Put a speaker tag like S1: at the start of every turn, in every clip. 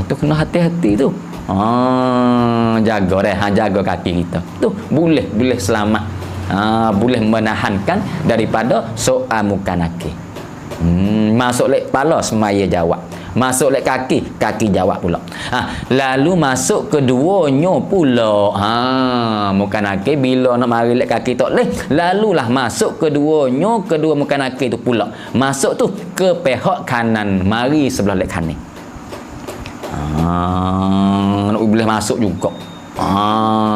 S1: Tu kena hati-hati tu. Jaga dah, jaga kaki kita. Tu boleh selamat. Boleh menahankan daripada soal muka nakir. Masuk lek kepala semaya jawab. Masuk lek kaki jawab pula. Lalu masuk keduanya pula. Muka nakir bila nak mari lek kaki tak leh, lalulah masuk keduanya, kedua muka nakir tu pula. Masuk tu ke pihak kanan, mari sebelah lek kanan. Nak boleh masuk juga.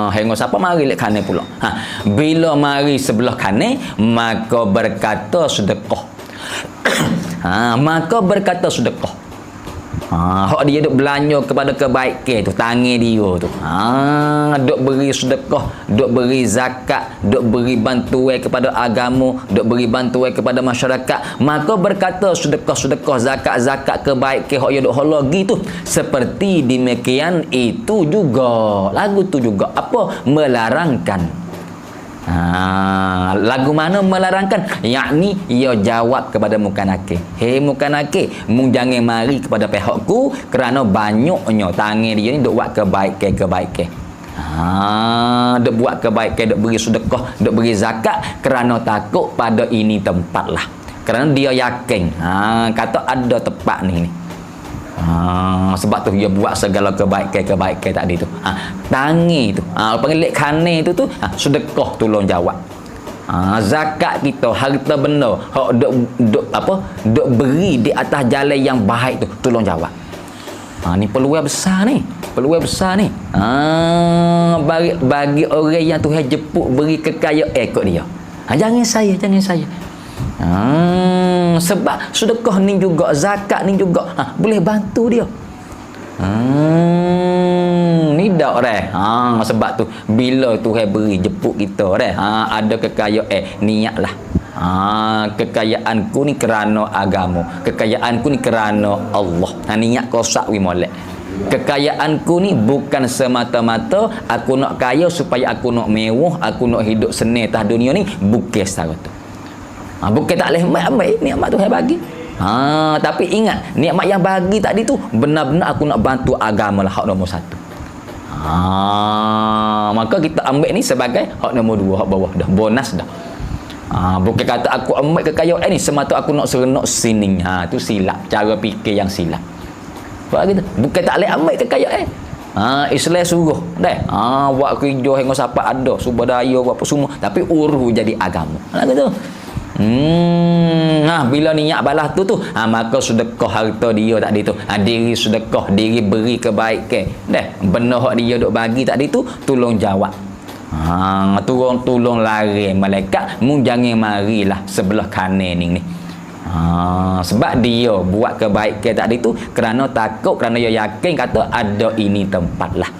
S1: Hingga siapa mari lek kanan pula. Bila mari sebelah kanan, maka berkata sedekah. Maka berkata sedekah. Hak dia duk belanja kepada kebaikan tu, tangan dia tu. Duk beri sedekah, duk beri zakat, duk beri bantuan kepada agama, duk beri bantuan kepada masyarakat. Maka berkata sedekah, zakat kebaikan hak dia duk halagi tu. Seperti demikian itu juga. Lagu tu juga apa? Melarangkan. Lagu mana melarangkan? Yakni ia jawab kepada muka nakir. Hei muka nakir, mu jangan mari kepada pihakku kerana banyaknya tangan dia ni duk buat kebaikan. Duk buat kebaikan, duk beri sedekah, duk beri zakat kerana takut pada ini tempatlah. Kerana dia yakin kata ada tempat ni. Sebab tu dia buat segala kebaikan tadi tu. Tangi tu, panggil lek kanan tu sedekah tolong jawab. Zakat kita, harta benda hak duk beri di atas jalan yang baik tu tolong jawab. Ni peluang besar ni. Bagi orang yang Tuhan jemput beri kekayaan kot dia. Jangan saya. Sebab sedekah ni juga, zakat ni juga boleh bantu dia. Ni dak dah. Sebab tu bila Tuhan beri jemput kita dah, ada kekayaan, niatlah. Kekayaanku ni kerana agama, kekayaanku ni kerana Allah. Niat kosak wi molek. Kekayaanku ni bukan semata-mata aku nak kaya supaya aku nak mewah, aku nak hidup senang atas dunia ni, bukan setara tu. Bukan tak boleh ambil nikmat Tuhan bagi. Tapi ingat, nikmat yang bagi tadi tu benar-benar aku nak bantu agama lah, hak nombor satu. Maka kita ambil ni sebagai hak nombor dua, hak bawah dah, bonus dah. Bukan kata aku ambil kekayaan ni semata aku nak serenok sini. Tu silap, cara fikir yang silap. Buat gitu. Bukan tak boleh ambil kekayaan. Islam suruh dah. Buat kerja hingga siapa ada, sumber daya apa semua, tapi urus jadi agama. Gitu. Bila niat balas tu maka sedekah harta dia tadi tu, diri sedekah, diri beri kebaikan dah, benda hak dia duk bagi tadi tu tolong jawab. Tolong lari malaikat, mu jangan marilah sebelah kanan ni. Sebab dia buat kebaikan tadi tu kerana takut, kerana dia yakin kata ada ini tempat lah.